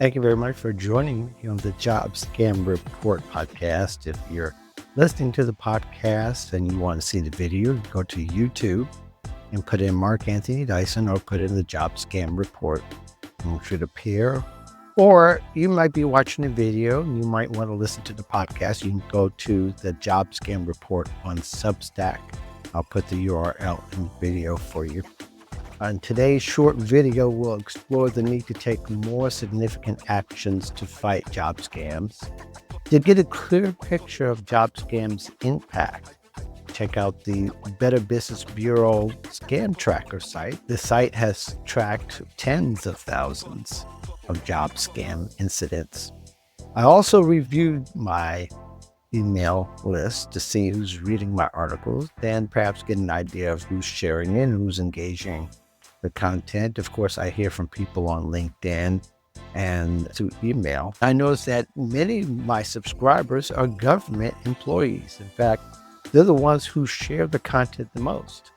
Thank you very much for joining me on the Job Scam Report podcast. If you're listening to the podcast and you want to see the video, go to YouTube and put in Mark Anthony Dyson or put in the Job Scam Report, and it should appear. Or you might be watching a video and you might want to listen to the podcast. You can go to the Job Scam Report on Substack. I'll put the URL in the video for you. On today's short video, we'll explore the need to take more significant actions to fight job scams. To get a clear picture of job scams' impact, check out the Better Business Bureau Scam Tracker site. The site has tracked tens of thousands of job scam incidents. I also reviewed my email list to see who's reading my articles and perhaps get an idea of who's sharing it and who's engaging the content. Of course, I hear from people on LinkedIn and through email. I noticed that many of my subscribers are government employees. In fact, they're the ones who share the content the most.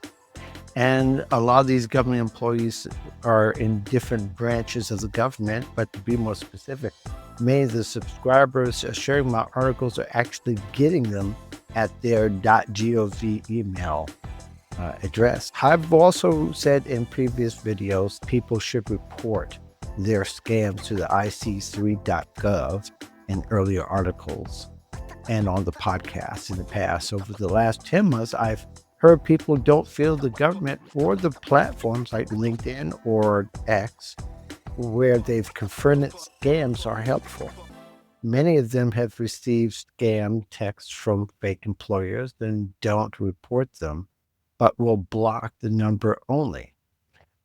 And a lot of these government employees are in different branches of the government, but to be more specific, many of the subscribers sharing my articles are actually getting them at their .gov email address. I've also said in previous videos, people should report their scams to the ic3.gov in earlier articles and on the podcast in the past. Over the last 10 months, I've heard people don't feel the government or the platforms like LinkedIn or X, where they've confronted scams, are helpful. Many of them have received scam texts from fake employers, then don't report them, but will block the number only.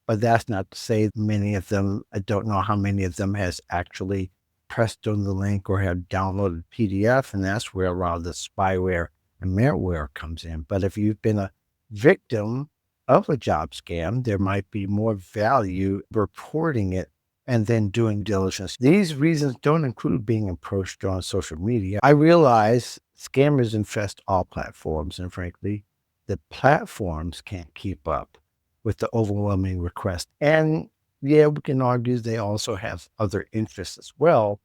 But that's not to say many of them, I don't know how many of them has actually pressed on the link or have downloaded PDF, and that's where a lot of the spyware and malware comes in. But if you've been a victim of a job scam, there might be more value reporting it and then doing diligence. These reasons don't include being approached on social media. I realize scammers infest all platforms, and frankly, the platforms can't keep up with the overwhelming request. And yeah, we can argue they also have other interests as well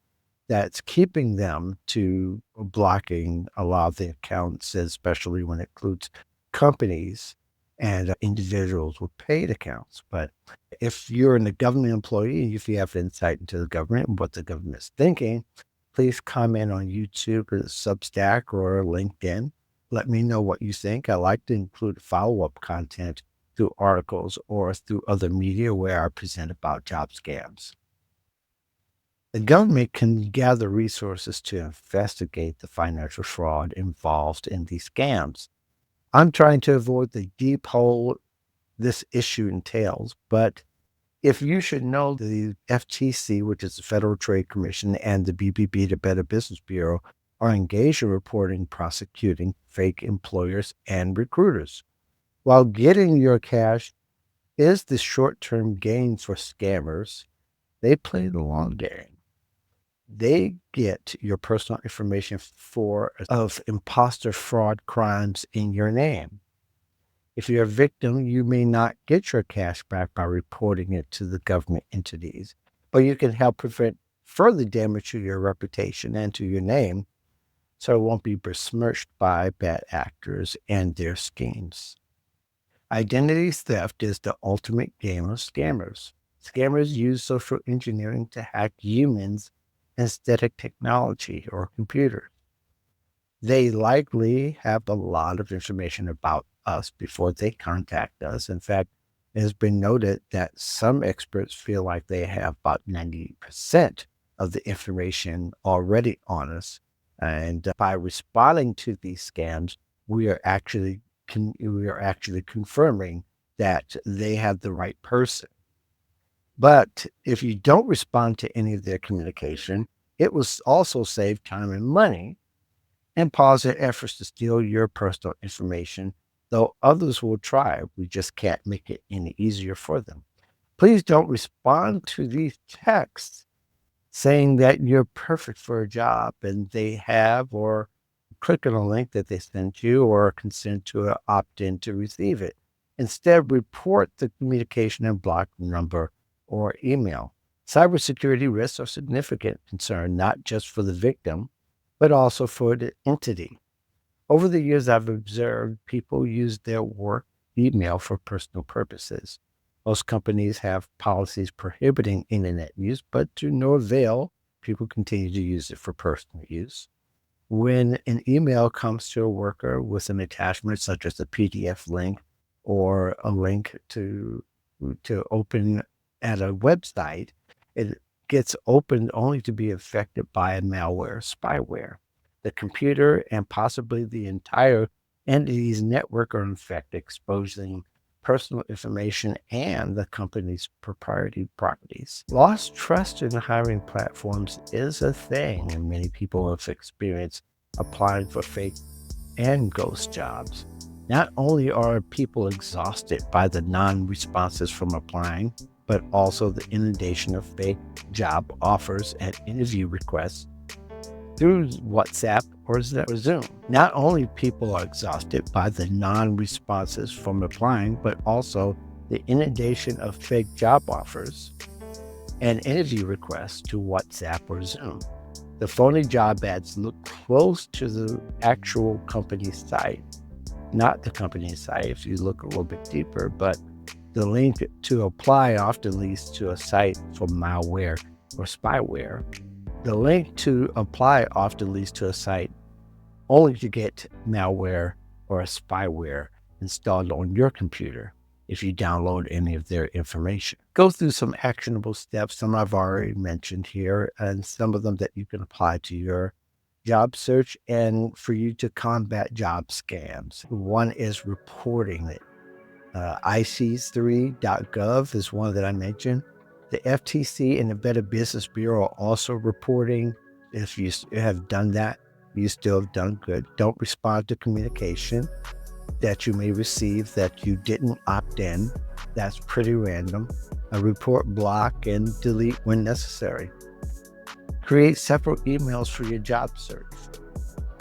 that's keeping them to blocking a lot of the accounts, especially when it includes companies and individuals with paid accounts. But if you're a government employee, if you have insight into the government and what the government's thinking, please comment on YouTube or Substack or LinkedIn. Let me know what you think. I like to include follow-up content through articles or through other media where I present about job scams. The government can gather resources to investigate the financial fraud involved in these scams. I'm trying to avoid the deep hole this issue entails, but if you should know, the FTC, which is the Federal Trade Commission, and the BBB, the Better Business Bureau, are engaged in reporting, prosecuting fake employers and recruiters. While getting your cash is the short-term gain for scammers, they play the long game. They get your personal information of imposter fraud crimes in your name. If you're a victim, you may not get your cash back by reporting it to the government entities, but you can help prevent further damage to your reputation and to your name, so it won't be besmirched by bad actors and their schemes. Identity theft is the ultimate game of scammers. Scammers use social engineering to hack humans instead of technology or computers. They likely have a lot of information about us before they contact us. In fact, it has been noted that some experts feel like they have about 90% of the information already on us. And by responding to these scams, we are actually confirming that they have the right person. But if you don't respond to any of their communication, it will also save time and money and pause their efforts to steal your personal information, though others will try. We just can't make it any easier for them. Please don't respond to these texts saying that you're perfect for a job and they have, or click on a link that they sent you or consent to opt in to receive it. Instead, report the communication and block number or email. Cybersecurity risks are a significant concern, not just for the victim, but also for the entity. Over the years, I've observed people use their work email for personal purposes. Most companies have policies prohibiting internet use, but to no avail, people continue to use it for personal use. When an email comes to a worker with an attachment such as a PDF link or a link to open at a website, it gets opened only to be affected by a malware, spyware. The computer and possibly the entire entity's network are infected, exposing personal information and the company's proprietary properties. Lost trust in hiring platforms is a thing, and many people have experienced applying for fake and ghost jobs. Not only are people exhausted by the non-responses from applying, but also the inundation of fake job offers and interview requests through WhatsApp or Zoom. Not only people are exhausted by the non-responses from applying, but also the inundation of fake job offers and interview requests to WhatsApp or Zoom. The phony job ads look close to the actual company site, not the company site if you look a little bit deeper, but the link to apply often leads to a site for malware or spyware. The link to apply often leads to a site only to get malware or a spyware installed on your computer if you download any of their information. Go through some actionable steps, some I've already mentioned here, and some of them that you can apply to your job search and for you to combat job scams. One is reporting it. IC3.gov is one that I mentioned. The FTC and the Better Business Bureau are also reporting. If you have done that, you still have done good. Don't respond to communication that you may receive that you didn't opt in. That's pretty random. Report, block, and delete when necessary. Create separate emails for your job search.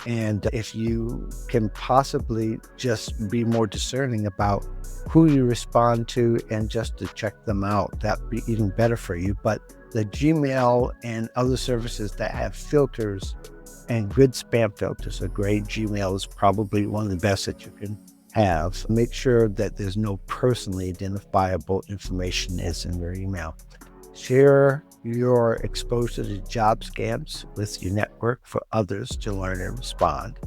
And if you can possibly just be more discerning about who you respond to and just to check them out, that'd be even better for you. But the Gmail and other services that have filters and good spam filters are great. Gmail is probably one of the best that you can have. Make sure that there's no personally identifiable information is in your email. Share your exposure to job scams with your network for others to learn and respond.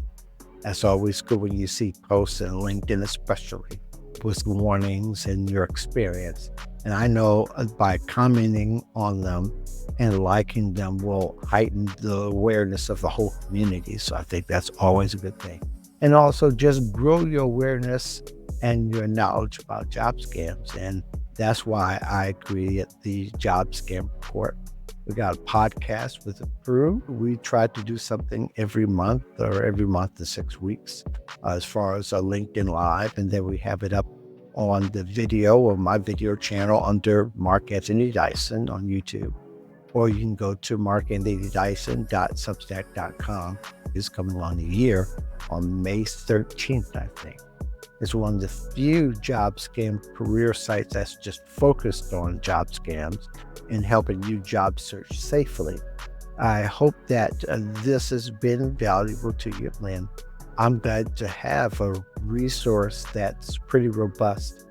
That's always good when you see posts on LinkedIn, especially with warnings and your experience. And I know by commenting on them and liking them will heighten the awareness of the whole community. So I think that's always a good thing. And also just grow your awareness and your knowledge about job scams. And that's why I created the Job Scam Report. We got a podcast with a crew. We try to do something every month or every month to 6 weeks as far as a LinkedIn Live. And then we have it up on the video or my video channel under Mark Anthony Dyson on YouTube. Or you can go to markanthonydyson.substack.com. It's coming along the year on May 13th, I think. It's one of the few job scam career sites that's just focused on job scams and helping you job search safely. I hope that this has been valuable to you, and I'm glad to have a resource that's pretty robust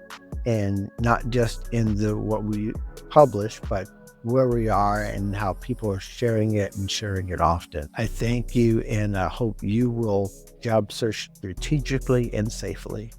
and not just in what we publish, but where we are and how people are sharing it and sharing it often. I thank you, and I hope you will job search strategically and safely.